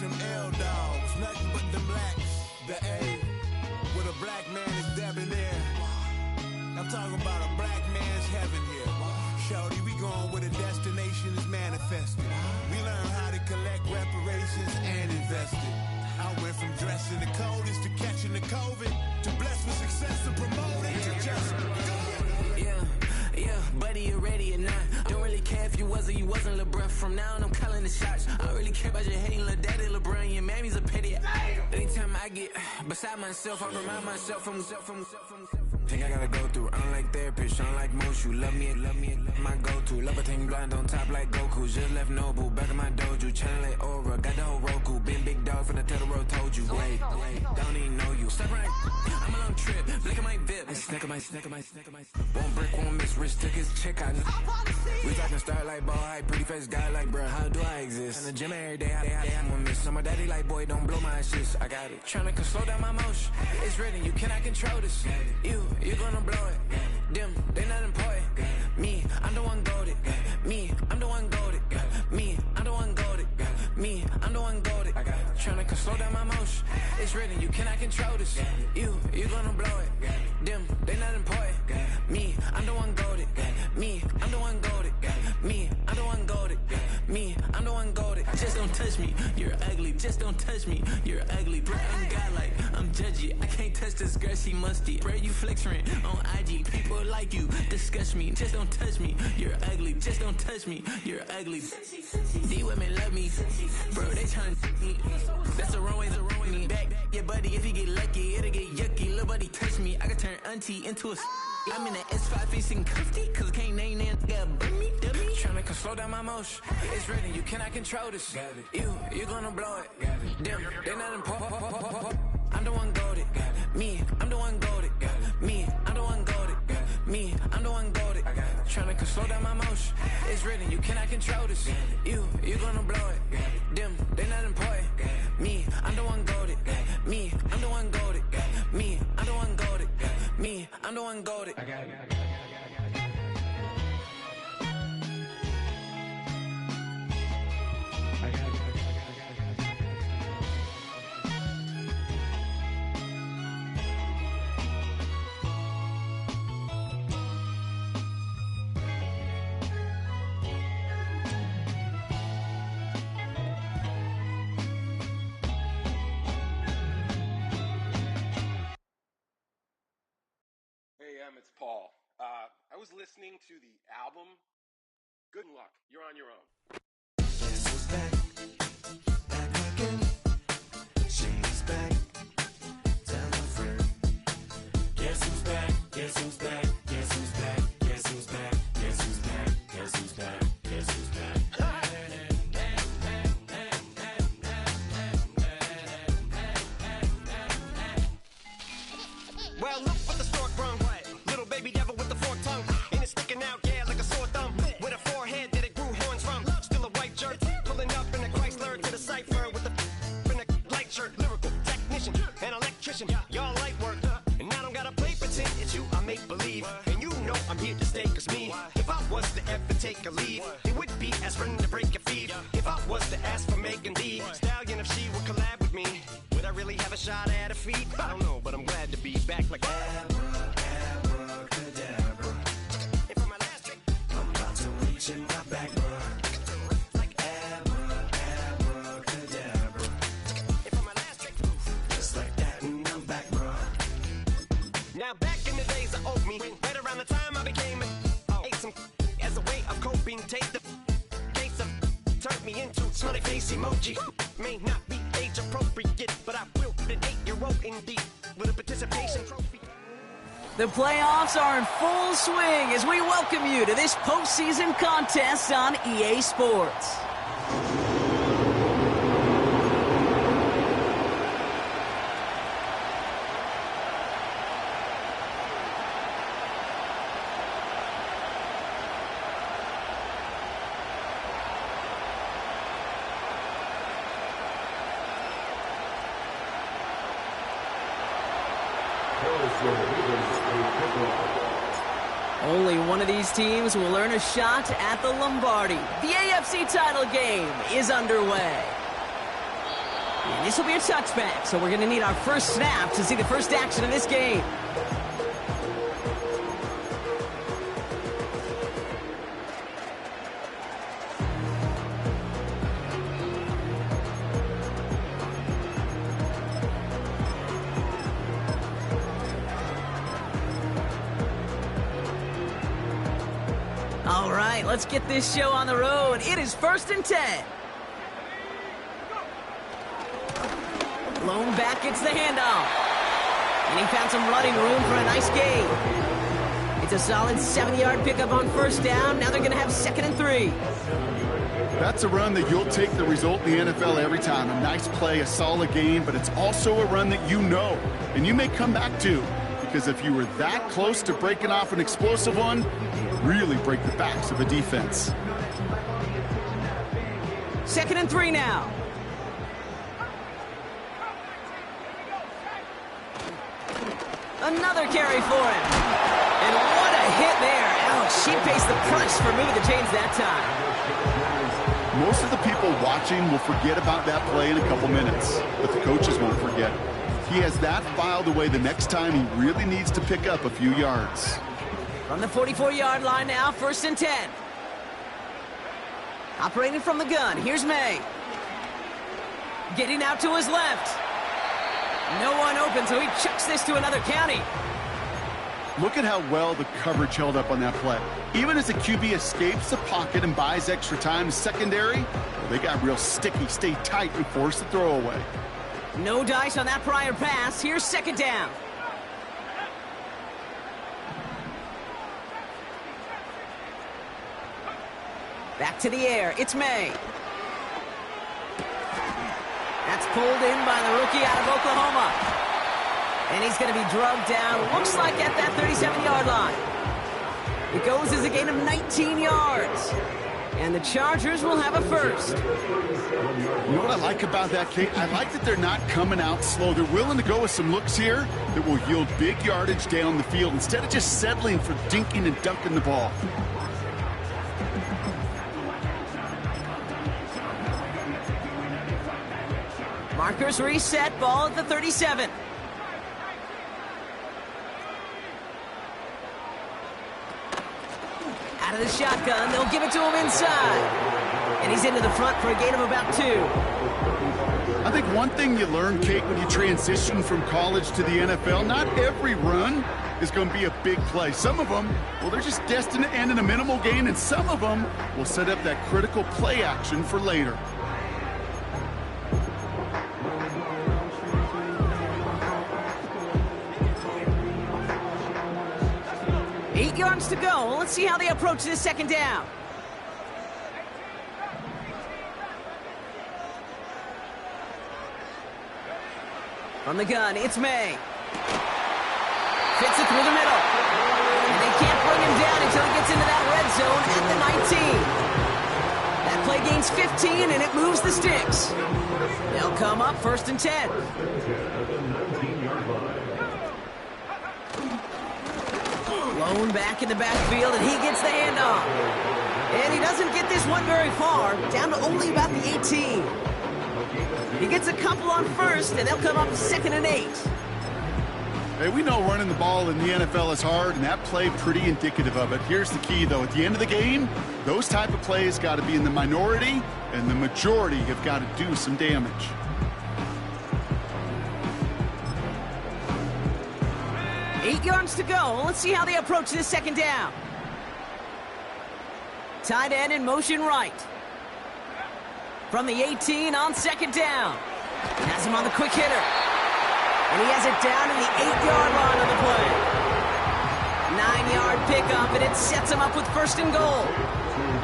them L-Dogs, nothing but them blacks. The A, with a black man is debonair. I'm talking about a black man's heaven here. Shorty, we going where the destination is manifested. We learn how to collect reparations and invest it. I went from dressing the coldest to catching the COVID, to blessed with success to promote it, to just go. Yeah, buddy, you ready or not? Don't really care if you was or you wasn't LeBron. From now on, I'm calling the shots. I don't really care about your hating little daddy LeBron. Your mammy's a pity. Anytime I get beside myself, I remind myself from. Think I gotta go through. I don't like therapist, I don't like most. You love me, my go-to. Love a thing blind on top like Goku. Just left Noble, back in my dojo. Channel like Aura, got the whole Roku. Been big dog from the Tether Road, told you. Wait, don't even know you. Step right, I'm a long trip. Look at my VIP. I snack my. Won't break, won't miss. Rich took his check out. We talking start like ball hype. Pretty face guy like, bruh, how do I exist? In the gym every day, I'm gonna miss. So my daddy like, boy, don't blow my shit. I got it. Tryna slow down my motion. It's written, you cannot control this. You gonna blow it. Them, they not important. Me, I'm the one goated. Me, I'm the one goated. Me, I'm the one goated. Me, I'm the one goated. Tryna slow down my motion. It's written, you cannot control this. You gonna blow it. Them, they not important. Me, I'm the one goated. Me, I'm the one goated. Me, I'm the one goated. Me, I'm the one goated. Just don't touch me, you're ugly. Just don't touch me, you're ugly. Bro, I'm godlike, I'm judgy. I can't touch this girl, she musty. Bro, you flexing on IG. People like you disgust me. Just don't touch me, you're ugly. Just don't touch me, you're ugly. These women love me, bro, they tryna me. That's the wrong way, me back. Yeah, buddy, if you get lucky, it'll get yucky. Little buddy touch me, I can turn auntie into a. I'm in the S5 facing cuffy, cause I can't name that guy but me, dummy. Tryna slow down my motion. It's written, you cannot control this. You gonna blow it. Them, they not important. I'm the one goated. Me, I'm the one goated. Me, I'm the one goated. Me, I'm the one goated. Tryna slow down my motion. It's written, you cannot control this. You gonna blow it. Them, they not important. Me, I'm the one goated. Me, I'm the one goated. Me, I'm the one goated. Me, I'm the one goated. I got it. It's Paul. I was listening to the album. Good luck. You're on your own. Guess who's back? Back again. She's back. Tell a friend. Guess who's back? Guess who's back? Guess who's back? Guess who's back? Guess who's back? Guess who's back? Guess who's back? Well, look what the stork brung. Little baby devil with the forked tongue. And it's sticking out, yeah, like a sore thumb. With a forehead that it grew horns from. Still a white jerk. Pulling up in a Chrysler to the cipher with the in a light shirt. Lyrical technician, an electrician. Y'all light work. And I don't gotta play pretend. It's you, I make believe. And you know I'm here to stay, cause me. If I was to ever take a leave, it would be aspirin to break your feet. If I was to ask for Megan Thee Stallion, if she would collab with me, would I really have a shot at her feet? I don't know, but I'm glad to be back like abracadabra. And for my last trick, I'm about to reach in my back, bruh. Like abracadabra. And for my last trick, just like that, and I'm back, bruh. Now back in the days of old me, right around the time I became ate some as a way of coping. Take the case of turned me into smiley face emoji. May not be age appropriate, but I will put an 8-year-old indeed with a participation trophy. The playoffs are in full swing as we welcome you to this postseason contest on EA Sports. Only one of these teams will earn a shot at the Lombardi. The AFC title game is underway. And this will be a touchback, so we're going to need our first snap to see the first action of this game. All right, let's get this show on the road. It is 1st and 10. Lone back gets the handoff. And he found some running room for a nice gain. It's a solid 7-yard pickup on first down. Now they're going to have 2nd and 3. That's a run that you'll take the result in the NFL every time. A nice play, a solid gain, but it's also a run that you know and you may come back to. Because if you were that close to breaking off an explosive one, you really break the backs of a defense. 2nd and 3 now. Another carry for him. And what a hit there. Ouch, she faced the price for moving the chains that time. Most of the people watching will forget about that play in a couple minutes, but the coaches won't forget. He has that filed away the next time he really needs to pick up a few yards. From the 44-yard line now, 1st and 10. Operating from the gun, here's May. Getting out to his left. No one open, so he chucks this to another county. Look at how well the coverage held up on that play. Even as the QB escapes the pocket and buys extra time secondary, well, they got real sticky, stay tight, and force the throw away. No dice on that prior pass. Here's 2nd down. Back to the air. It's May. That's pulled in by the rookie out of Oklahoma. And he's going to be drugged down, looks like at that 37-yard line. It goes as a gain of 19 yards. And the Chargers will have a first. You know what I like about that, Kate? I like that they're not coming out slow. They're willing to go with some looks here that will yield big yardage down the field instead of just settling for dinking and dunking the ball. Markers reset, ball at the 37. Out of the shotgun, they'll give it to him inside. And he's into the front for a gain of about 2. I think one thing you learn, Kate, when you transition from college to the NFL, not every run is going to be a big play. Some of them, well, they're just destined to end in a minimal gain, and some of them will set up that critical play action for later. Eight yards to go. Let's see how they approach this 2nd down. From the gun, it's May. Fits it through the middle. And they can't bring him down until he gets into that red zone at the 19. That play gains 15, and it moves the sticks. They'll come up 1st and 10. Lone back in the backfield, and he gets the handoff. And he doesn't get this one very far, down to only about the 18. He gets a couple on first, and they'll come up 2nd and 8. Hey, we know running the ball in the NFL is hard, and that play pretty indicative of it. Here's the key, though. At the end of the game, those type of plays got to be in the minority, and the majority have got to do some damage. Eight yards to go. Let's see how they approach this 2nd down. Tight end in motion right. From the 18 on 2nd down. He has him on the quick hitter. And he has it down to the 8-yard line on the play. 9-yard pickup, and it sets him up with 1st and goal.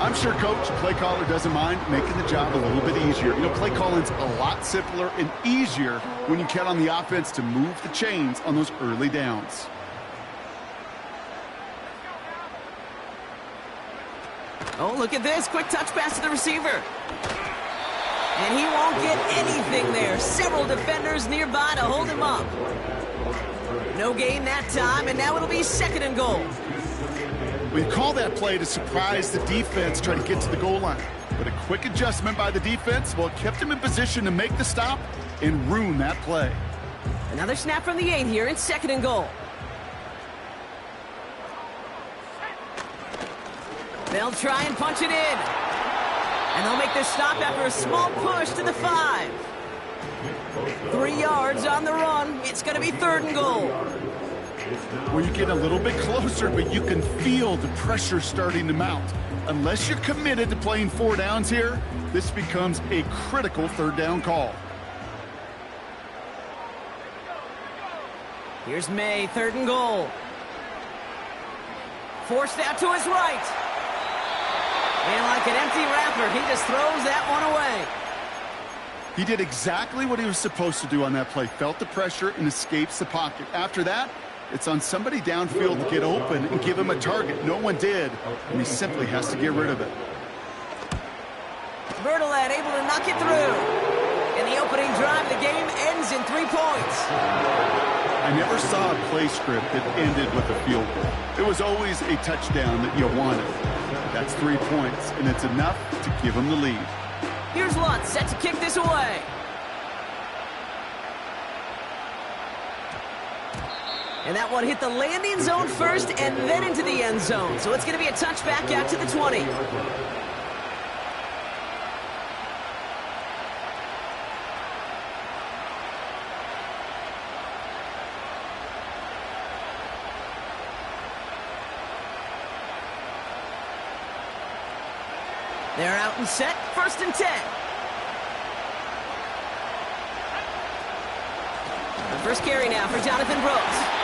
I'm sure Coach, play caller, doesn't mind making the job a little bit easier. You know, play calling's a lot simpler and easier when you count on the offense to move the chains on those early downs. Oh, look at this. Quick touch pass to the receiver. And he won't get anything there. Several defenders nearby to hold him up. No gain that time, and now it'll be 2nd and goal. We call that play to surprise the defense, try to get to the goal line. But a quick adjustment by the defense, well, it kept him in position to make the stop and ruin that play. Another snap from the 8 here. It's 2nd and goal. They'll try and punch it in. And they'll make their stop after a small push to the 5. 3 yards on the run. It's going to be 3rd and goal. Well, you get a little bit closer, but you can feel the pressure starting to mount. Unless you're committed to playing 4 downs here, this becomes a critical 3rd down call. Here's May, 3rd and goal. Forced out to his right. And like an empty wrapper, he just throws that one away. He did exactly what he was supposed to do on that play. Felt the pressure and escapes the pocket. After that, it's on somebody downfield to get open and give him a target. No one did, and he simply has to get rid of it. Bertolet able to knock it through. And the opening drive of the game ends in 3 points. I never saw a play script that ended with a field goal. It was always a touchdown that you wanted. That's 3 points, and it's enough to give him the lead. Here's Lutz set to kick this away. And that one hit the landing zone first and then into the end zone. So it's going to be a touchback out to the 20. They're out and set, 1st and 10. The first carry now for Jonathan Brooks.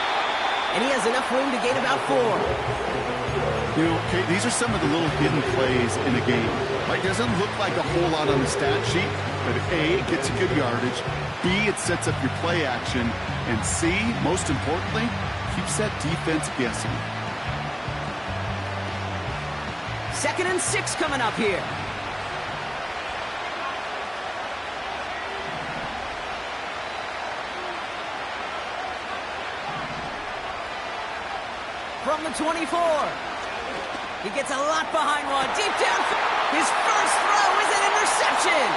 And he has enough room to gain about 4. You know, Kate, these are some of the little hidden plays in a game. It doesn't look like a whole lot on the stat sheet, but A, it gets you good yardage, B, it sets up your play action, and C, most importantly, keeps that defense guessing. 2nd and 6 coming up here. From the 24. He gets a lot behind one. Deep down. His first throw is an interception.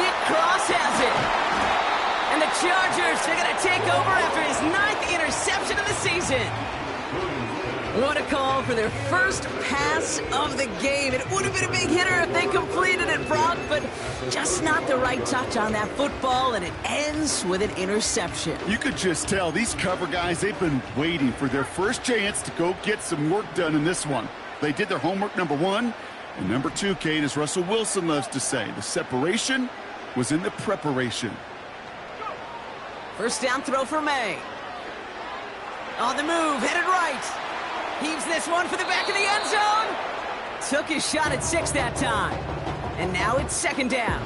Nick Cross has it. And the Chargers are going to take over after his 9th interception of the season. What a call for their first pass of the game. It would have been a big hitter if they completed it, Brock, but just not the right touch on that football, and it ends with an interception. You could just tell these cover guys, they've been waiting for their first chance to go get some work done in this one. They did their homework, number 1. And number 2, Kate, as Russell Wilson loves to say, the separation was in the preparation. First down throw for May. On the move, headed right. Heaves this one for the back of the end zone. Took his shot at 6 that time. And now it's 2nd down.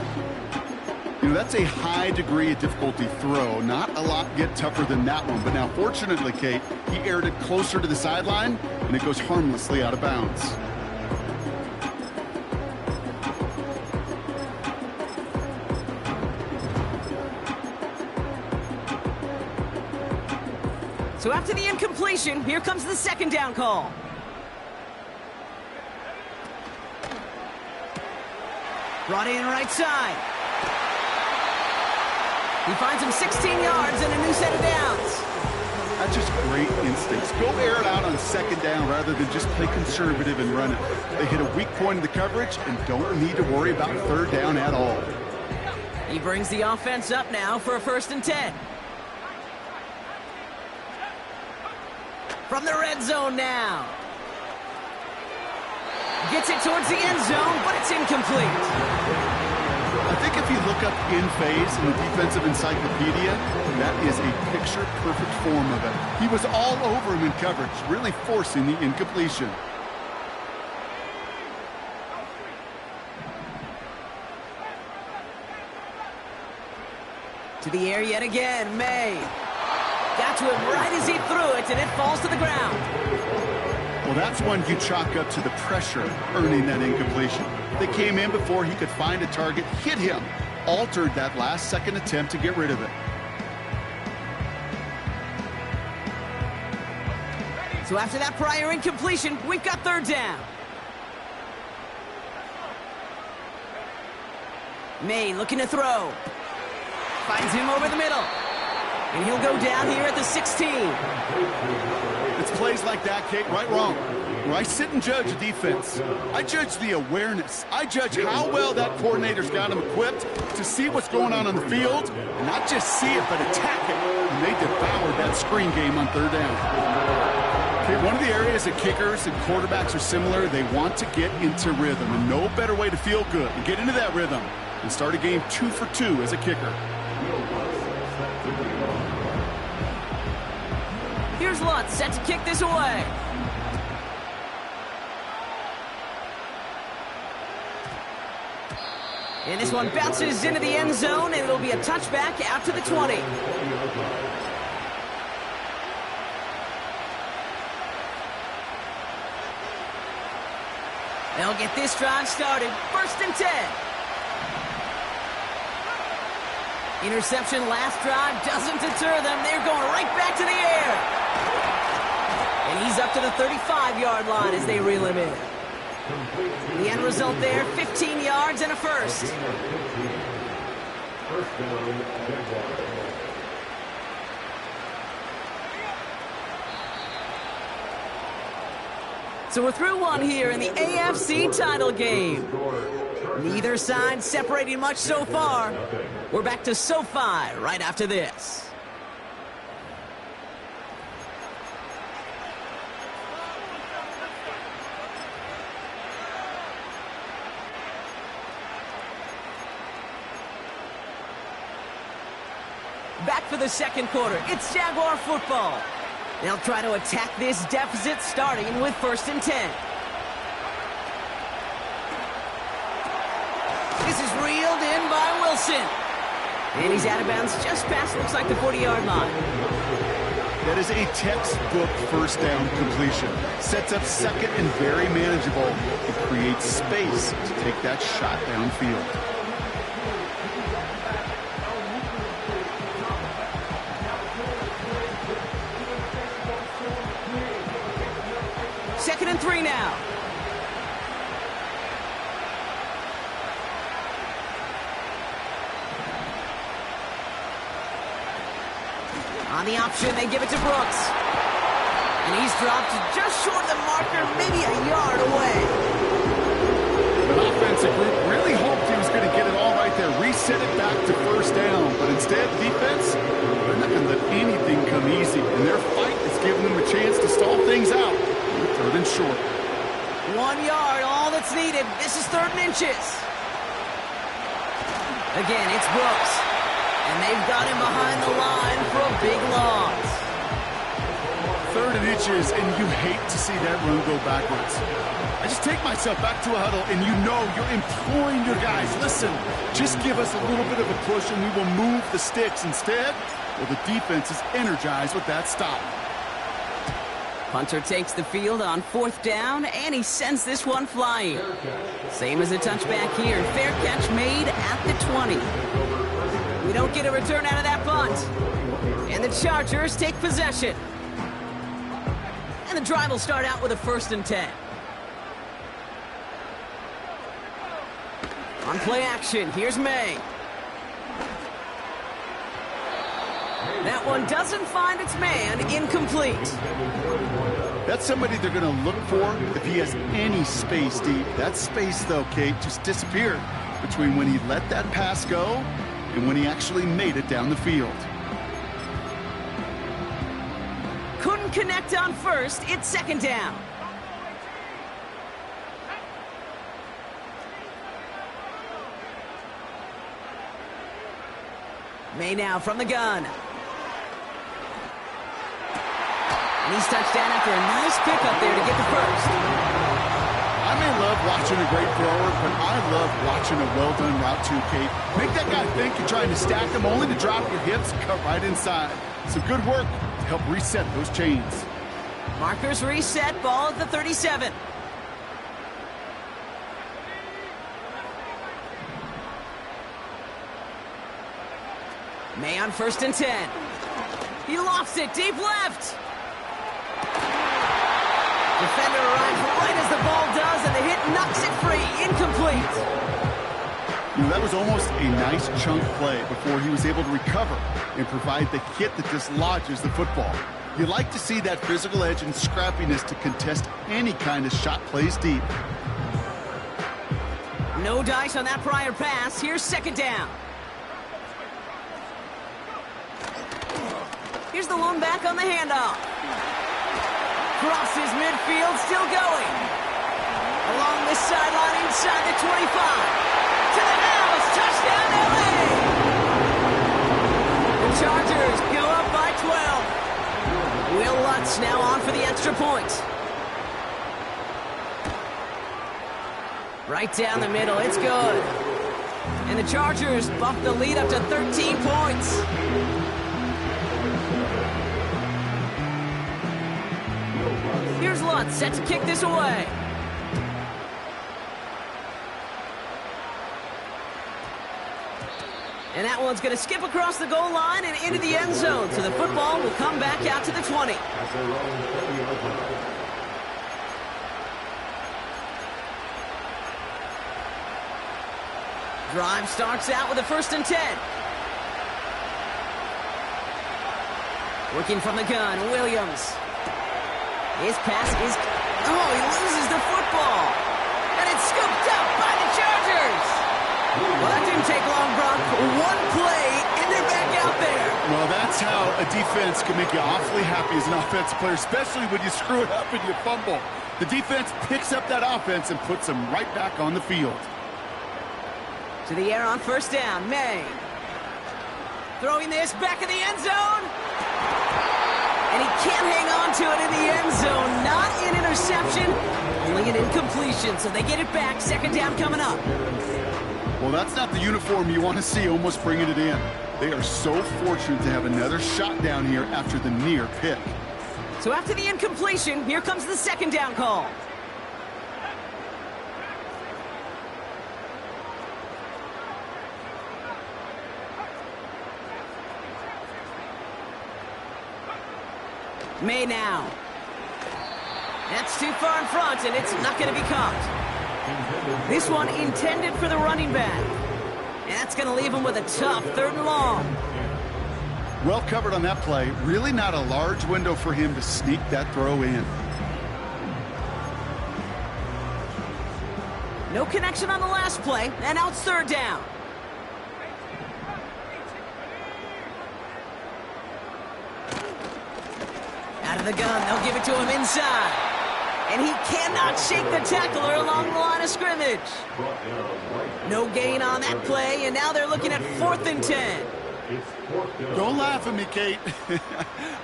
You know, that's a high degree of difficulty throw. Not a lot get tougher than that one. But now, fortunately, Kate, he aired it closer to the sideline, and it goes harmlessly out of bounds. So after the incompletion, here comes the 2nd down call. Brought in right side. He finds him 16 yards and a new set of downs. That's just great instincts. Go air it out on 2nd down rather than just play conservative and run it. They hit a weak point in the coverage and don't need to worry about 3rd down at all. He brings the offense up now for a 1st and 10. From the red zone now. Gets it towards the end zone, but it's incomplete. I think if you look up in phase in the defensive encyclopedia, that is a picture-perfect form of it. He was all over him in coverage, really forcing the incompletion. To the air yet again, May. Got to him right as he threw it, and it falls to the ground. Well, that's one you chalk up to the pressure earning that incompletion. They came in before he could find a target, hit him, altered that last-second attempt to get rid of it. So after that prior incompletion, we've got 3rd down. May looking to throw. Finds him over the middle. And he'll go down here at the 16. It's plays like that, Kate, right, wrong. Where I sit and judge a defense, I judge the awareness. I judge how well that coordinator's got him equipped to see what's going on the field, and not just see it, but attack it. And they devoured that screen game on third down. Okay, one of the areas that kickers and quarterbacks are similar, they want to get into rhythm, and no better way to feel good and get into that rhythm and start a game 2 for 2 as a kicker. Here's Lutz, set to kick this away. And this one bounces into the end zone, and it'll be a touchback out to the 20. They'll get this drive started. 1st and 10. Interception last drive doesn't deter them. They're going right back to the air. And he's up to the 35-yard line as they reel him in. The end result there, 15 yards and a first. So we're through one here in the AFC title game. Neither side separating much so far. We're back to SoFi right after this. Back for the second quarter. It's Jaguar football. They'll try to attack this deficit starting with 1st and 10. This is reeled in by Wilson. And he's out of bounds just past, looks like, the 40-yard line. That is a textbook first down completion. Sets up second and very manageable. It creates space to take that shot downfield. 2nd and 3 now. On the option, they give it to Brooks. And he's dropped just short of the marker, maybe a yard away. The offensive group really hoped he was going to get it all right there, reset it back to 1st down. But instead, defense, they're not going to let anything come easy. And their fight is giving them a chance to stall things out. 3rd and short. 1 yard, all that's needed. This is 3rd and inches. Again, it's Brooks. And they've got him behind the line for a big loss. 3rd and inches, and you hate to see that run go backwards. I just take myself back to a huddle, and you know you're imploring your guys, listen, just give us a little bit of a push, and we will move the sticks. Instead, well, the defense is energized with that stop. Hunter takes the field on 4th down, and he sends this one flying. Same as a touchback here. Fair catch made at the 20. We don't get a return out of that punt. And the Chargers take possession. And the drive will start out with a 1st and 10. On play action, here's May. That one doesn't find its man, incomplete. That's somebody they're going to look for if he has any space deep. That space, though, Kate, just disappeared between when he let that pass go and when he actually made it down the field. Couldn't connect on 1st, it's 2nd down. May now from the gun. And he's touchdown after a nice pickup there to get the first. I may love watching a great thrower, but I love watching a well-done route too, Kate. Make that guy think you're trying to stack him only to drop your hips and cut right inside. Some good work to help reset those chains. Markers reset, ball at the 37. May on 1st and 10. He lofts it deep left. Defender arrives right as the ball does, and the hit knocks it free. Incomplete. You know, that was almost a nice chunk play before he was able to recover and provide the hit that dislodges the football. You like to see that physical edge and scrappiness to contest any kind of shot plays deep. No dice on that prior pass. Here's second down. Here's the lone back on the handoff. Crosses midfield, still going. Along this sideline inside the 25. To the house, touchdown LA! The Chargers go up by 12. Will Lutz now on for the extra point. Right down the middle, it's good. And the Chargers bump the lead up to 13 points. Here's Lutz, set to kick this away. And that one's going to skip across the goal line and into the end zone. So the football will come back out to the 20. Drive starts out with a 1st and 10. Working from the gun, Williams. His pass is... Oh, he loses the football. And it's scooped up by the Chargers. Well, that didn't take long, Brock. One play, and they're back out there. Well, that's how a defense can make you awfully happy as an offensive player, especially when you screw it up and you fumble. The defense picks up that offense and puts them right back on the field. To the air on 1st down, May. Throwing this back in the end zone. And he can't hang on to it in the end zone. Not an interception, only an incompletion. So they get it back. 2nd down coming up. Well, that's not the uniform you want to see almost bringing it in. They are so fortunate to have another shot down here after the near pick. So after the incompletion, here comes the 2nd down call. May now. That's too far in front, and it's not going to be caught. This one intended for the running back. And that's going to leave him with a tough 3rd and long. Well covered on that play. Really not a large window for him to sneak that throw in. No connection on the last play, and now it's 3rd down. Out of the gun, they'll give it to him inside. And he cannot shake the tackler along the line of scrimmage. No gain on that play, and now they're looking at 4th and 10. Don't laugh at me, Kate.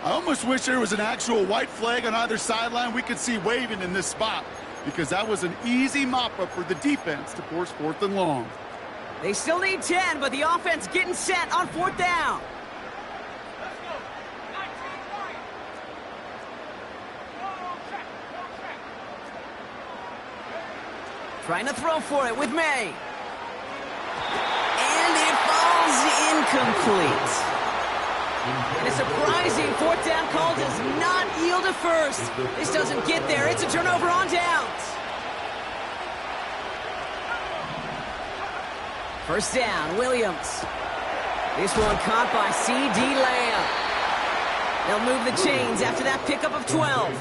I almost wish there was an actual white flag on either sideline we could see waving in this spot, because that was an easy mop-up for the defense to force 4th and long. They still need 10, but the offense getting set on 4th down. Trying to throw for it with May. And it falls incomplete. And a surprising 4th down call does not yield a 1st. This doesn't get there. It's a turnover on downs. 1st down, Williams. This one caught by C.D. Lamb. They'll move the chains after that pickup of 12.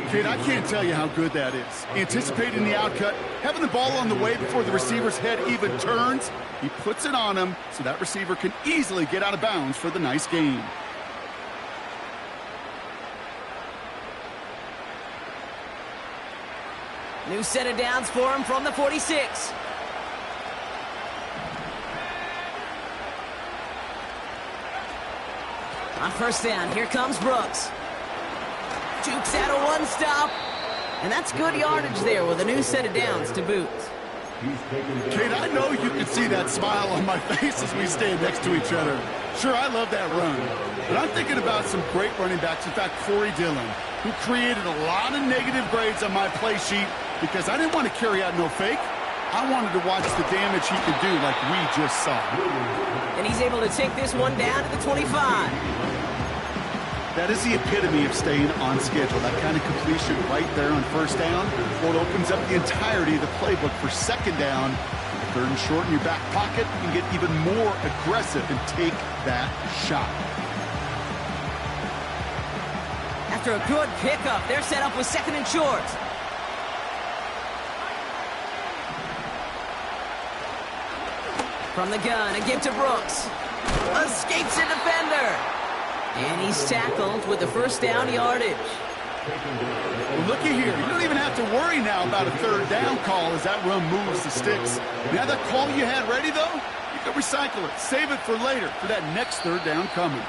Kid, I can't tell you how good that is. Anticipating the outcut, having the ball on the way before the receiver's head even turns, he puts it on him so that receiver can easily get out of bounds for the nice gain. New set of downs for him from the 46. On 1st down, here comes Brooks. Jukes out a 1-stop. And that's good yardage there with a new set of downs to boot. Kate, I know you can see that smile on my face as we stand next to each other. Sure, I love that run. But I'm thinking about some great running backs. In fact, Corey Dillon, who created a lot of negative grades on my play sheet because I didn't want to carry out no fake. I wanted to watch the damage he could do like we just saw. And he's able to take this one down to the 25. That is the epitome of staying on schedule. That kind of completion right there on 1st down. Well, it opens up the entirety of the playbook for 2nd down. Third and short in your back pocket, you can get even more aggressive and take that shot. After a good pickup, they're set up with second and short. From the gun, a give to Brooks. Escapes a defender. And he's tackled with the first down yardage. Well, looky here. You don't even have to worry now about a third down call as that run moves the sticks. Now that call you had ready, though, you can recycle it. Save it for later for that next third down coming.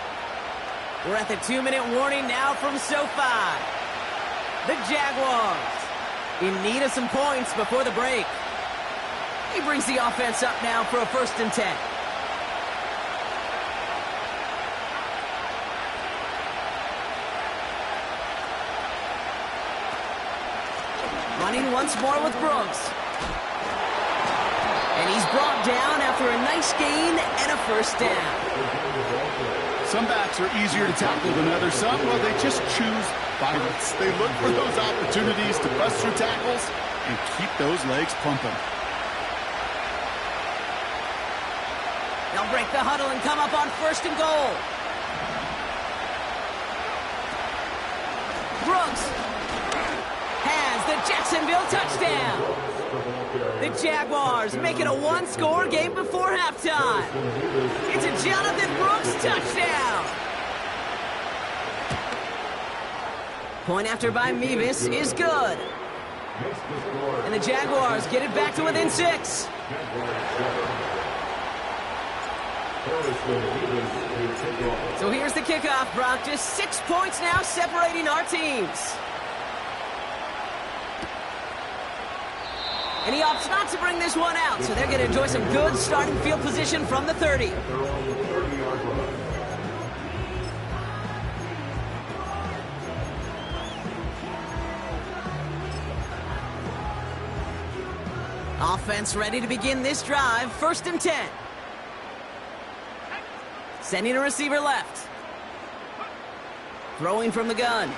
We're at the 2-minute warning now from SoFi. The Jaguars in need of some points before the break. He brings the offense up now for a 1st and 10. Running once more with Brooks. And he's brought down after a nice gain and a 1st down. Some backs are easier to tackle than others. Some, well, they just choose violence. They look for those opportunities to bust through tackles and keep those legs pumping. They'll break the huddle and come up on 1st and goal. Brooks has the Jacksonville touchdown. The Jaguars make it a 1-score game before halftime. It's a Jonathan Brooks touchdown. Point after by Mevis is good. And the Jaguars get it back to within 6. So here's the kickoff, Brock. Just 6 points now separating our teams. And he opts not to bring this one out, so they're going to enjoy some good starting field position from the 30. Offense ready to begin this drive. 1st and 10. Sending a receiver left. Throwing from the gun.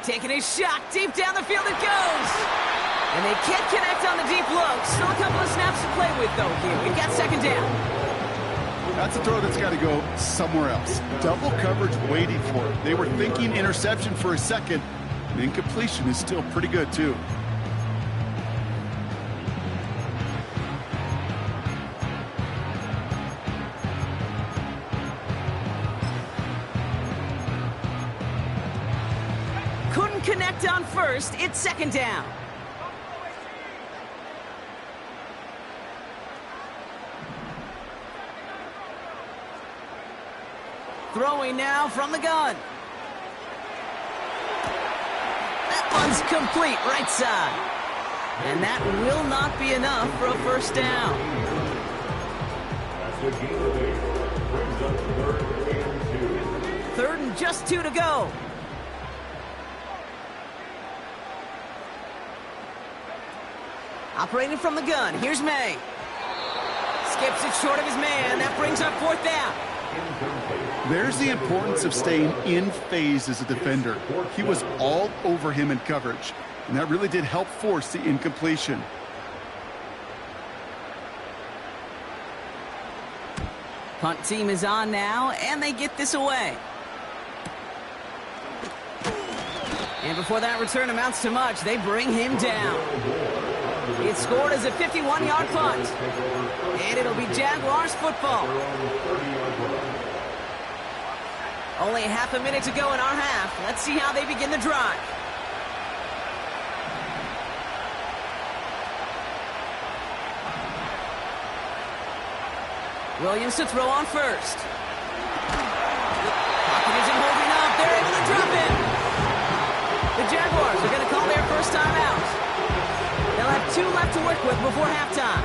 Taking a shot deep down the field it goes. And they can't connect on the deep look. Still a couple of snaps to play with, though, here. We've got 2nd down. That's a throw that's got to go somewhere else. Double coverage waiting for it. They were thinking interception for a second. And incompletion is still pretty good, too. Couldn't connect on 1st. It's 2nd down. Throwing now from the gun. That one's complete, right side. And that will not be enough for a 1st down. 3rd and just 2 to go. Operating from the gun, here's May. Skips it short of his man. That brings up 4th down. There's the importance of staying in phase as a defender. He was all over him in coverage, and that really did help force the incompletion. Punt team is on now, and they get this away. And before that return amounts to much, they bring him down. It's scored as a 51-yard punt. And it'll be Jaguars football. Only half a minute to go in our half. Let's see how they begin the drive. Williams to throw on 1st. Pocket isn't holding up. They're able to drop him. The Jaguars are going to call their first time out. They'll have 2 left to work with before halftime.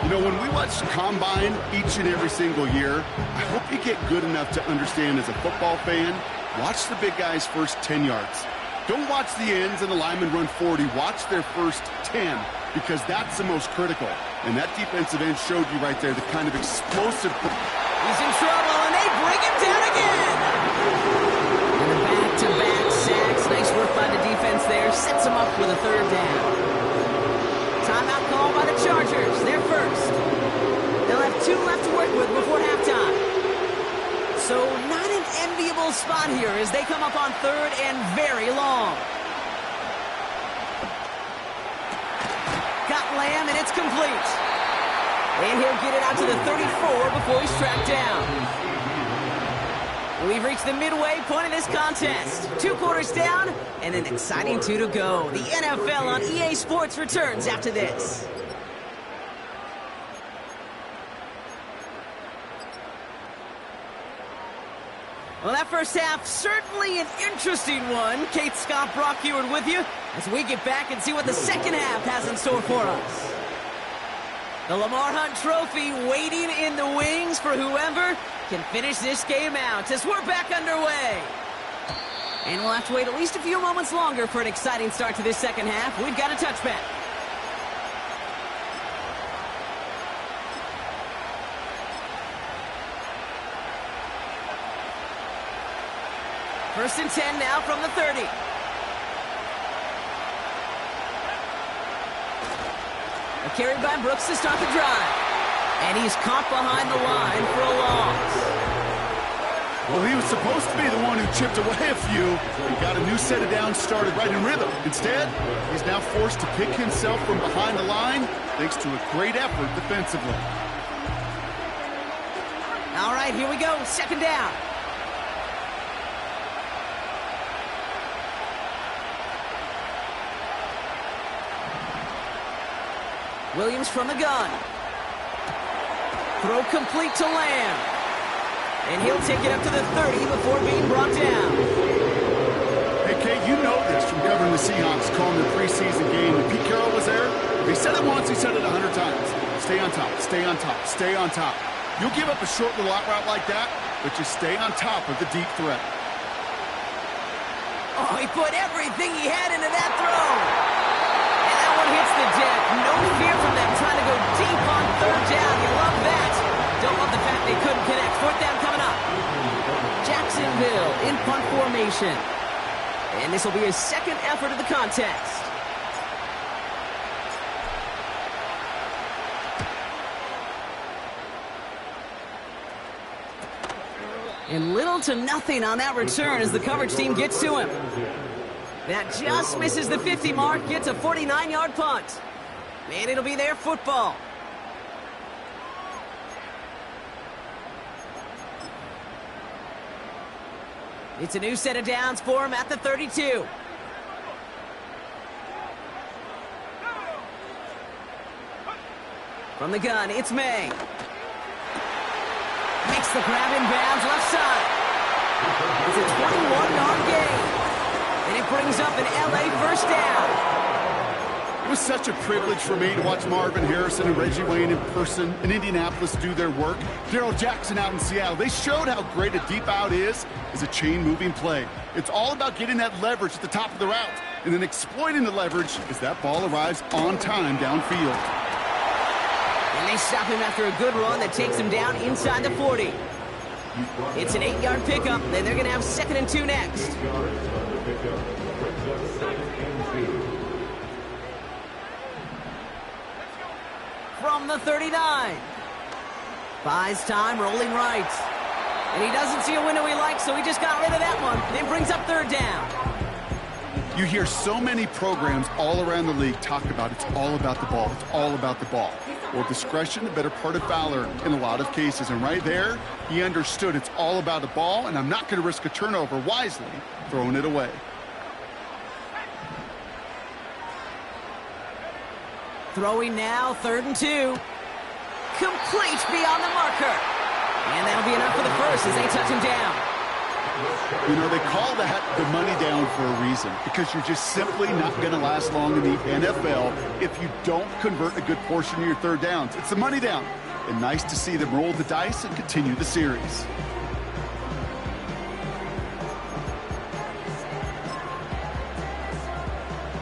You know, when we watch Combine each and every single year, I hope you get good enough to understand as a football fan, watch the big guys' first 10 yards. Don't watch the ends and the linemen run 40. Watch their first 10, because that's the most critical. And that defensive end showed you right there the kind of explosive... He's in trouble, and they bring him down again. And the back-to-back sacks. Nice work by the defense there. Sets him up with a 3rd down. Timeout called by the Chargers. They're first. They'll have 2 left to work with before halftime. So not an enviable spot here as they come up on 3rd and very long. Got Lamb, and it's complete. And he'll get it out to the 34 before he's tracked down. We've reached the midway point of this contest. 2 quarters down, and an exciting 2 to go. The NFL on EA Sports returns after this. Well, that first half, certainly an interesting one. Kate Scott, Brock Heward with you as we get back and see what the second half has in store for us. The Lamar Hunt Trophy waiting in the wings for whoever can finish this game out as we're back underway. And we'll have to wait at least a few moments longer for an exciting start to this second half. We've got a touchback. First and 10 now from the 30. A carry by Brooks to start the drive. And he's caught behind the line for a loss. Well, he was supposed to be the one who chipped away a few and got a new set of downs started right in rhythm. Instead, he's now forced to pick himself from behind the line thanks to a great effort defensively. All right, here we go. Second down. Williams from the gun. Throw complete to Lamb. And he'll take it up to the 30 before being brought down. Hey, Kate, you know this from covering the Seahawks, calling the preseason game. When Pete Carroll was there, if he said it once, he said it 100 times. Stay on top, stay on top, stay on top. You'll give up a short little out route like that, but just stay on top of the deep threat. Oh, he put everything he had into that throw. And that one hits the deck. No fear from them trying to go deep on 3rd down. You love that. Don't love the fact they couldn't connect. 4th down coming up. Jacksonville in punt formation. And this will be his second effort of the contest. And little to nothing on that return as the coverage team gets to him. That just misses the 50 mark, gets a 49-yard punt. And it'll be their football. It's a new set of downs for him at the 32. From the gun, it's May. Makes the grab in bounds left side. It's a 21-yard gain. And it brings up an LA first down. It was such a privilege for me to watch Marvin Harrison and Reggie Wayne in person in Indianapolis do their work. Darrell Jackson out in Seattle. They showed how great a deep out is as a chain-moving play. It's all about getting that leverage at the top of the route and then exploiting the leverage as that ball arrives on time downfield. And they stop him after a good run that takes him down inside the 40. It's an 8-yard pickup, then they're going to have 2nd and 2 next. From the 39. Buys time, rolling right. And he doesn't see a window he likes, so he just got rid of that one. Then brings up 3rd down. You hear so many programs all around the league talk about it's all about the ball. It's all about the ball. Well, discretion, the better part of valor in a lot of cases. And right there, he understood it's all about the ball, and I'm not going to risk a turnover wisely, throwing it away. Throwing now, 3rd and 2. Complete beyond the marker. And that'll be enough for the first as they touch him down. You know, they call that the money down for a reason, because you're just simply not going to last long in the NFL if you don't convert a good portion of your 3rd downs. It's the money down. And nice to see them roll the dice and continue the series.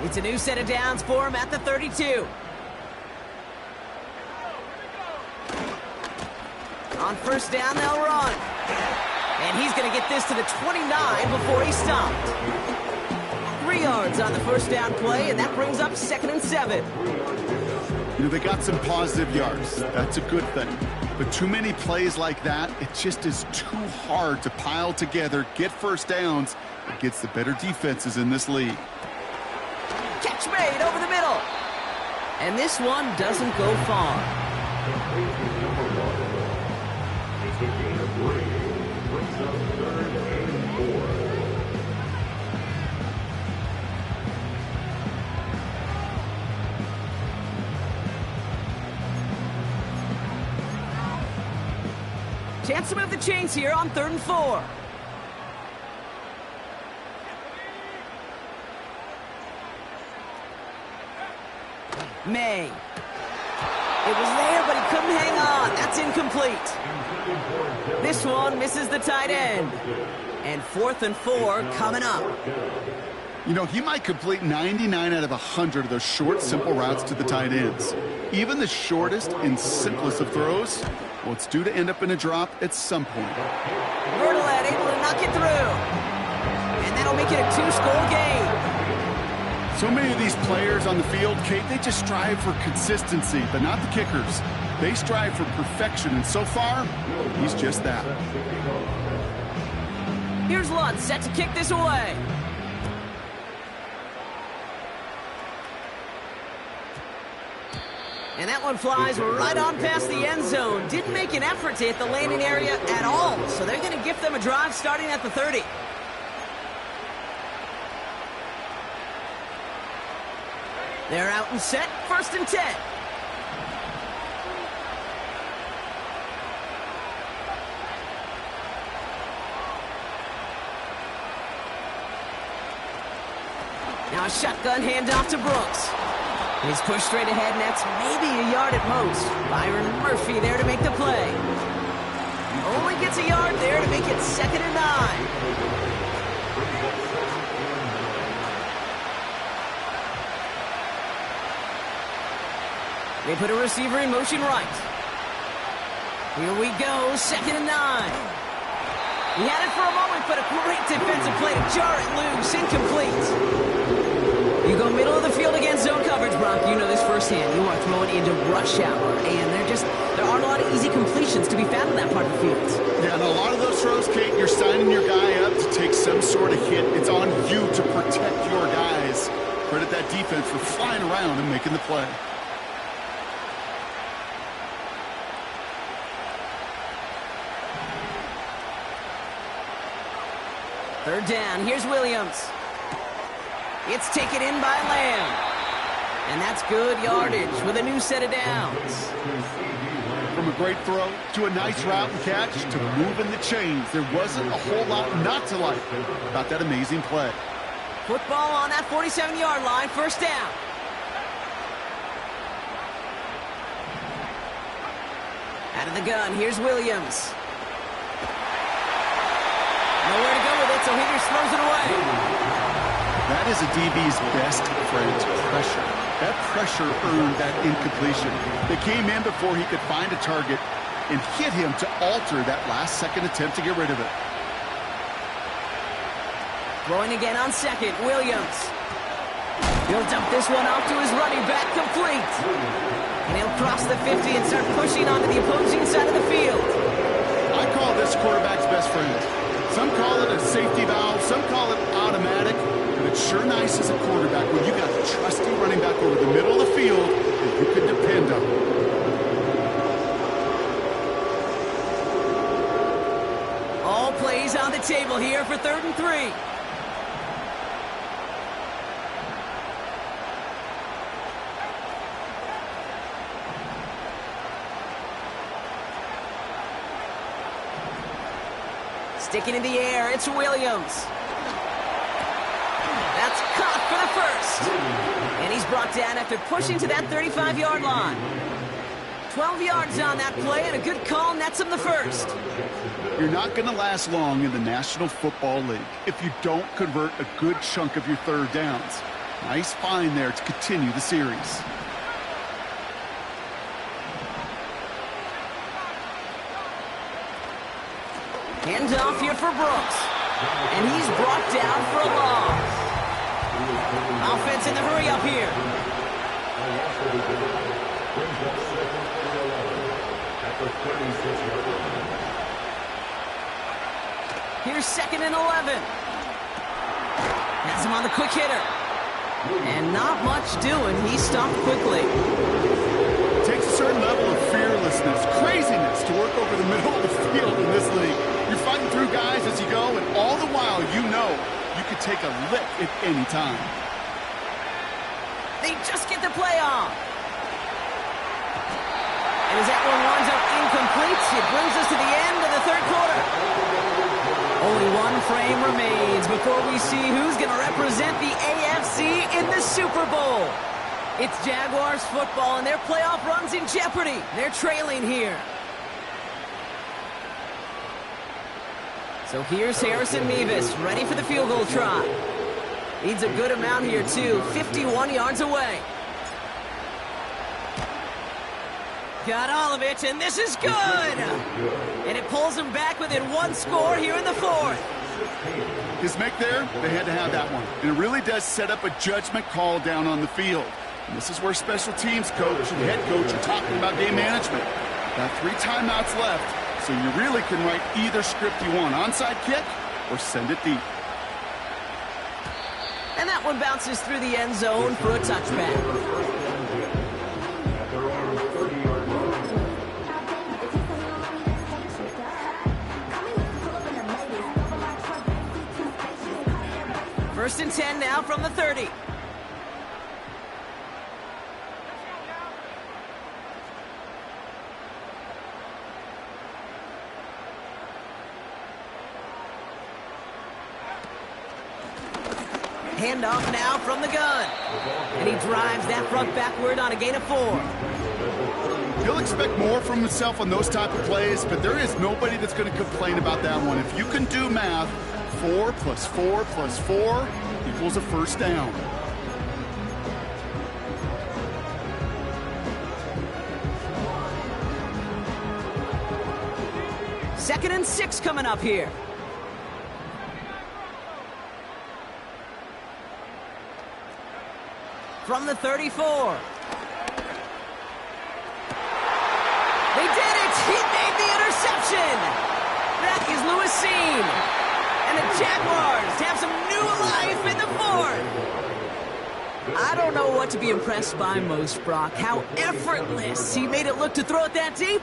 It's a new set of downs for him at the 32. On 1st down, they'll run. And he's going to get this to the 29 before he's stopped. 3 yards on the 1st down play, and that brings up 2nd and 7. They got some positive yards. That's a good thing. But too many plays like that, it just is too hard to pile together, get first downs against the better defenses in this league. Catch made over the middle. And this one doesn't go far. Chance to move the chains here on 3rd and 4. May. It was there, but he couldn't hang on. That's incomplete. This one misses the tight end. And 4th and 4 coming up. He might complete 99 out of 100 of those short, simple routes to the tight ends. Even the shortest and simplest of throws, well, it's due to end up in a drop at some point. Bertolet able to knock it through. And that'll make it a 2-score game. So many of these players on the field, Kate, they just strive for consistency, but not the kickers. They strive for perfection, and so far, he's just that. Here's Lutz set to kick this away. And that one flies right on past the end zone. Didn't make an effort to hit the landing area at all, so they're going to gift them a drive starting at the 30. They're out and set, 1st and 10. Now a shotgun handoff to Brooks. He's pushed straight ahead, and that's maybe a yard at most. Byron Murphy there to make the play. Only gets a yard there to make it 2nd and 9. They put a receiver in motion right. Here we go, 2nd and 9. He had it for a moment, but a great defensive play to jar it loose, incomplete. You go middle of the field against zone coverage, Brock. You know this firsthand. You are throwing into rush hour, and there aren't a lot of easy completions to be found in that part of the field. Yeah, and a lot of those throws, Kate, you're signing your guy up to take some sort of hit. It's on you to protect your guys. Credit that defense for flying around and making the play. Third down, here's Williams. It's taken in by Lamb. And that's good yardage with a new set of downs. From a great throw to a nice route and catch to moving the chains, there wasn't a whole lot not to like about that amazing play. Football on that 47-yard line, 1st down. Out of the gun, here's Williams. Nowhere to go with it, so he just throws it away. That is a DB's best friend, pressure. That pressure earned that incompletion. They came in before he could find a target and hit him to alter that last-second attempt to get rid of it. Throwing again on 2nd, Williams. He'll dump this one off to his running back, complete. And he'll cross the 50 and start pushing onto the opposing side of the field. I call this quarterback's best friend. Some call it a safety valve, some call it automatic, but it's sure nice as a quarterback when you got a trusty running back over the middle of the field that you can depend on. All plays on the table here for 3rd and 3. Sticking in the air, it's Williams. That's caught for the 1st. And he's brought down after pushing to that 35-yard line. 12 yards on that play, and a good call nets him the 1st. You're not going to last long in the National Football League if you don't convert a good chunk of your 3rd downs. Nice find there to continue the series. Handoff here for Brooks. And he's brought down for a loss. Offense in the hurry up here. Here's 2nd and 11. Has him on the quick hitter. And not much doing. He stopped quickly. It takes a certain level of fearlessness, craziness to work over the middle of the field in this league. You're fighting through guys as you go, and all the while you know you could take a lick at any time. They just get the play off. And as that one winds up incomplete, it brings us to the end of the third quarter. Only one frame remains before we see who's going to represent the AFC in the Super Bowl. It's Jaguars football, and their playoff run's in jeopardy. They're trailing here. So here's Harrison Mevis, ready for the field goal try. Needs a good amount here, too. 51 yards away. Got all of it, and this is good! And it pulls them back within one score here in the fourth. His make there, they had to have that one. And it really does set up a judgment call down on the field. And this is where special teams coach and head coach are talking about game management. Got 3 timeouts left, so you really can write either script you want. Onside kick or send it deep. And that one bounces through the end zone for a touchback. First and 10 now from the 30. Handoff now from the gun. And he drives that front backward on a gain of 4. He'll expect more from himself on those type of plays, but there is nobody that's going to complain about that one. If you can do math, 4 plus 4 plus 4 equals a first down. Second and 6 coming up here. From the 34. They did it! He made the interception! That is Lewis Cine. And the Jaguars have some new life in the fourth. I don't know what to be impressed by most, Brock. How effortless he made it look to throw it that deep,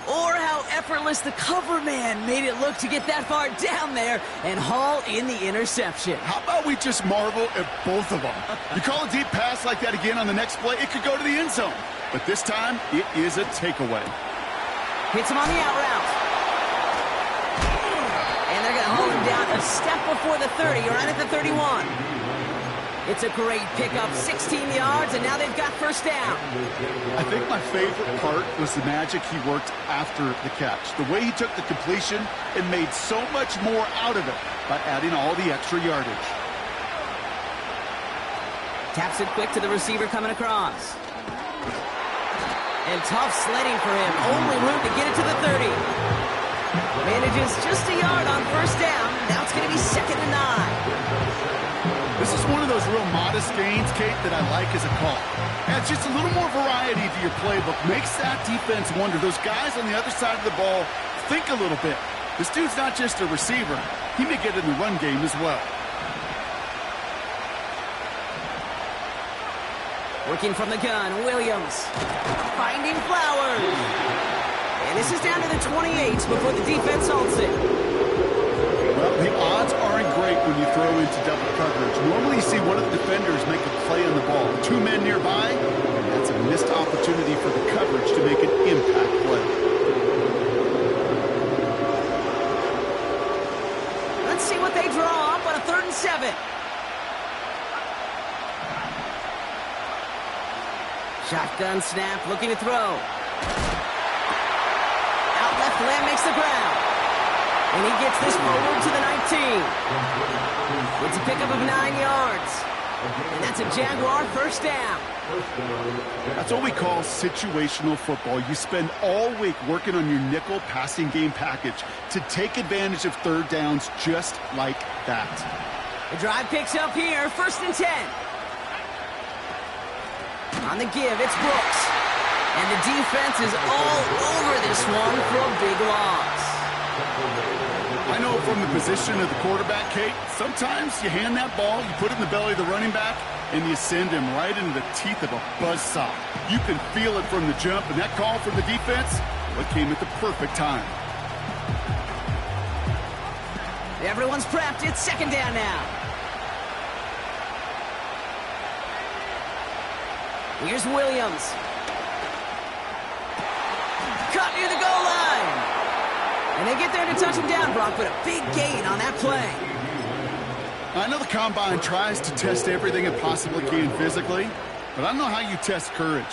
or how effortless the cover man made it look to get that far down there and haul in the interception. How about we just marvel at both of them? You call a deep pass like that again on the next play, it could go to the end zone. But this time, it is a takeaway. Hits him on the out route. And they're going to hold him down a step before the 30, or right at the 31. It's a great pickup, 16 yards, and now they've got first down. I think my favorite part was the magic he worked after the catch. The way he took the completion and made so much more out of it by adding all the extra yardage. Taps it quick to the receiver coming across. And tough sledding for him. Only room to get it to the 30. Manages just a yard on first down. Now it's going to be 2nd and 9. This is one of those real modest gains, Kate, that I like as a call. Adds just a little more variety to your playbook. Makes that defense wonder. Those guys on the other side of the ball think a little bit. This dude's not just a receiver. He may get in the run game as well. Working from the gun, Williams. Finding Flowers. And this is down to the 28 before the defense halts it. Well, the odds aren't great when you throw into double coverage. Normally you see one of the defenders make a play on the ball. 2 men nearby, and that's a missed opportunity for the coverage to make an impact play. Let's see what they draw up on a 3rd and 7. Shotgun snap, looking to throw. Out left, Lamb makes the ground. And he gets this forward to the 19. It's a pickup of 9 yards. And that's a Jaguar first down. That's what we call situational football. You spend all week working on your nickel passing game package to take advantage of 3rd downs just like that. The drive picks up here, 1st and 10. On the give, it's Brooks. And the defense is all over this one for a big loss. I know from the position of the quarterback, Kate, sometimes you hand that ball, you put it in the belly of the running back, and you send him right into the teeth of a buzzsaw. You can feel it from the jump, and that call from the defense, well, it came at the perfect time. Everyone's prepped. It's second down now. Here's Williams. Caught near the goal line. And they get there to touch him down, Brock, but a big gain on that play. I know the Combine tries to test everything it possibly can physically, but I don't know how you test courage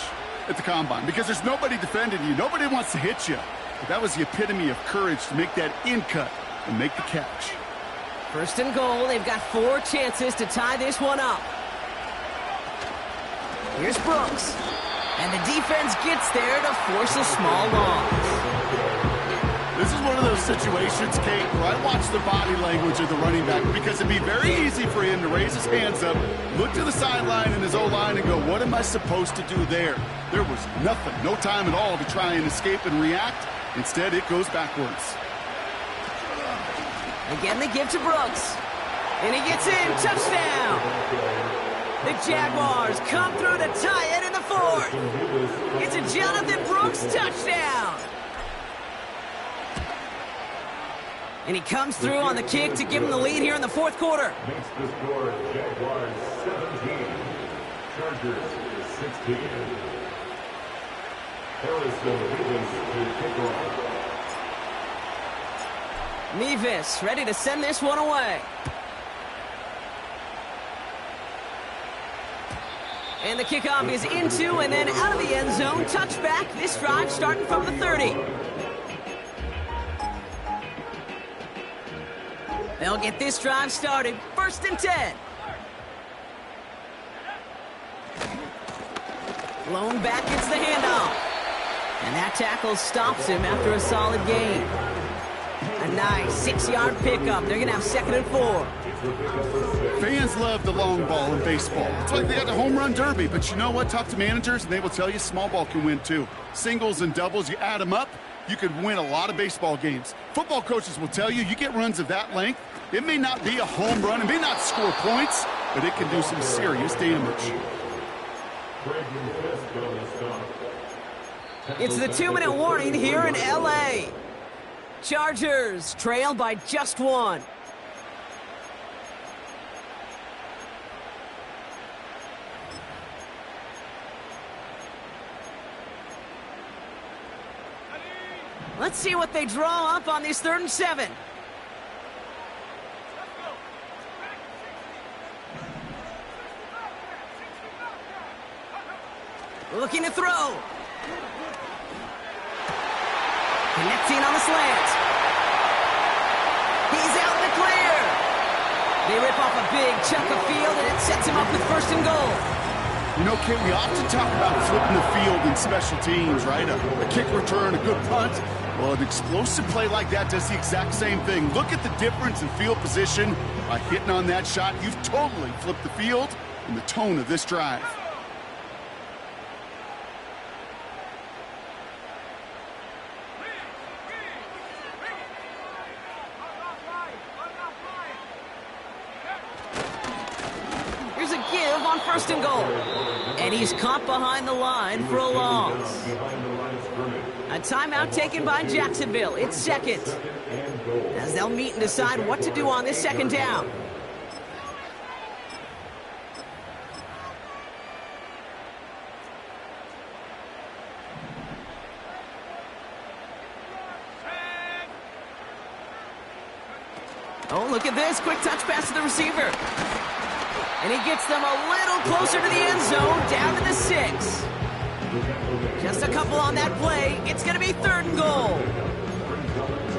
at the Combine because there's nobody defending you. Nobody wants to hit you. But that was the epitome of courage to make that in cut and make the catch. First and goal. They've got 4 chances to tie this one up. Here's Brooks. And the defense gets there to force a small loss. This is one of those situations, Kate, where I watch the body language of the running back because it'd be very easy for him to raise his hands up, look to the sideline in his O-line and go, what am I supposed to do there? There was nothing, no time at all to try and escape and react. Instead, it goes backwards. Again, they give to Brooks. And he gets in. Touchdown! The Jaguars come through to tie it in the 4th. It's a Jonathan Brooks touchdown! And he comes through on the kick to give him the lead here in the 4th quarter. Makes the score Jaguars 17, Chargers 16. Harrison Mevis to kick off. Mevis ready to send this one away. And the kickoff is into and then out of the end zone. Touchback. This drive starting from the 30. They'll get this drive started. 1st and 10. Blown back gets the handoff. And that tackle stops him after a solid gain. A nice 6-yard pickup. They're going to have 2nd and 4. Fans love the long ball in baseball. It's like they got the home run derby. But you know what? Talk to managers, and they will tell you small ball can win too. Singles and doubles, you add them up, you could win a lot of baseball games. Football coaches will tell you, you get runs of that length, it may not be a home run, it may not score points, but it can do some serious damage. It's the 2-minute warning here in L.A. Chargers trail by just 1. Let's see what they draw up on this 3rd and 7. Looking to throw. Connecting on the slant. He's out in the clear. They rip off a big chunk of field, and it sets him up with 1st and goal. You know, Kate, we often talk about flipping the field in special teams, right? A kick return, a good punt. Well, an explosive play like that does the exact same thing. Look at the difference in field position. By hitting on that shot, you've totally flipped the field and the tone of this drive. Here's a give on 1st and goal. And he's caught behind the line for a loss. A timeout taken by Jacksonville. It's 2nd. As they'll meet and decide what to do on this 2nd down. Oh, look at this. Quick touch pass to the receiver. And he gets them a little closer to the end zone, down to the 6. Just a couple on that play. It's going to be 3rd and goal.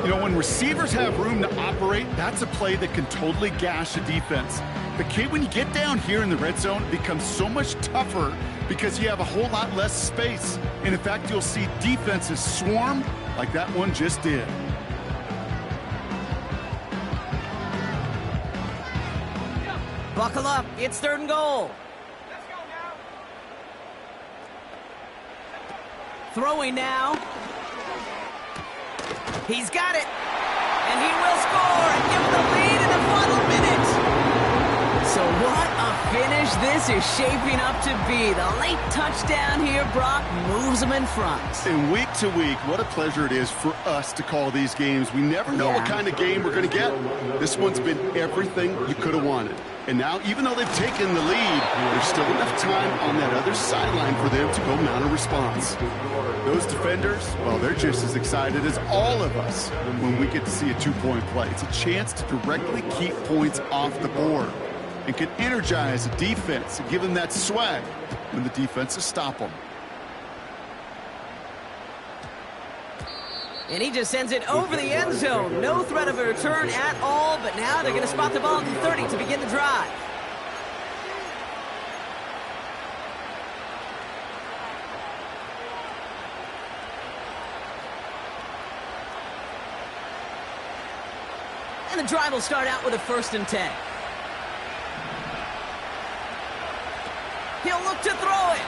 You know, when receivers have room to operate, that's a play that can totally gash a defense. But, Kate, when you get down here in the red zone, it becomes so much tougher because you have a whole lot less space. And, in fact, you'll see defenses swarm like that one just did. Buckle up. It's 3rd and goal. Throwing now. He's got it. And he will score and give them the lead in the final minute. So what a finish this is shaping up to be. The late touchdown here, Brock, moves them in front. And week to week, what a pleasure it is for us to call these games. We never know what kind of game we're going to get. This one's been everything you could have wanted. And now, even though they've taken the lead, there's still enough time on that other sideline for them to go mount a response. Those defenders, well, they're just as excited as all of us when we get to see a two-point play. It's a chance to directly keep points off the board and can energize the defense and give them that swag when the defenses stop them. And he just sends it over the end zone. No threat of a return at all, but now they're going to spot the ball at the 30 to begin the drive. And the drive will start out with a 1st and 10. He'll look to throw it.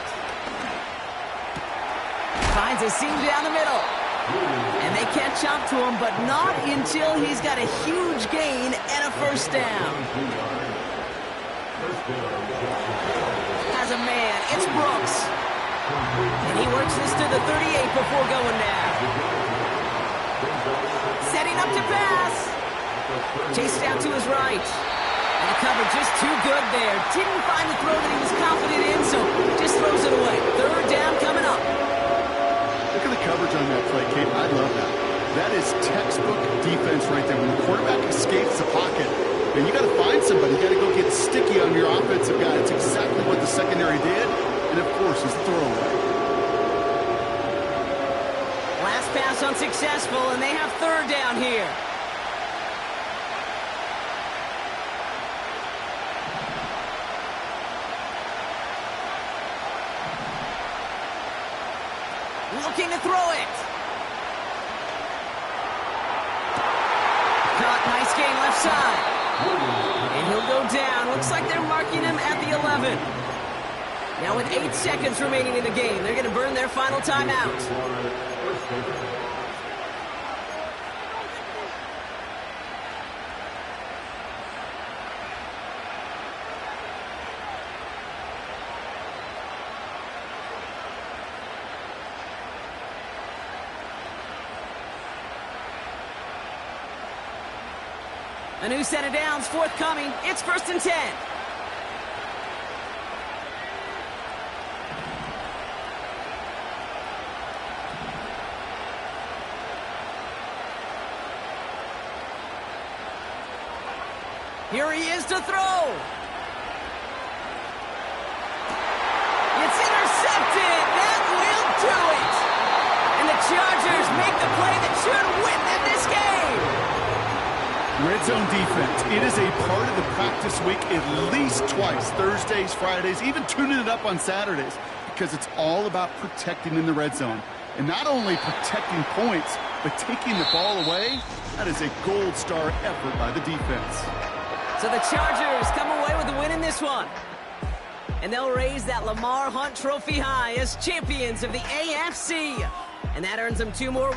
Finds a seam down the middle. And they catch up to him, but not until he's got a huge gain and a 1st down. As a man, it's Brooks. And he works this to the 38 before going down. Setting up to pass. Chased out to his right. And the cover just too good there. Didn't find the throw that he was confident in, so just throws it away. 3rd down coming up. Look at the coverage on that play, Kate. I love that. That is textbook defense right there. When the quarterback escapes the pocket, and you got to find somebody. You got to go get sticky on your offensive guy. It's exactly what the secondary did. And, of course, it's throwaway. Last pass unsuccessful, and they have 3rd down here. Looking to throw it. Caught, nice gain left side. And he'll go down. Looks like they're marking him at the 11. Now with 8 seconds remaining in the game, they're going to burn their final timeout. A new set of downs forthcoming. It's 1st and 10. Here he is to throw. It's intercepted. That will do it. And the Chargers make the play that should win them this game. Red zone defense. It is a part of the practice week at least twice. Thursdays, Fridays, even tuning it up on Saturdays. Because it's all about protecting in the red zone. And not only protecting points, but taking the ball away. That is a gold star effort by the defense. So the Chargers come away with a win in this one. And they'll raise that Lamar Hunt Trophy high as champions of the AFC. And that earns them 2 more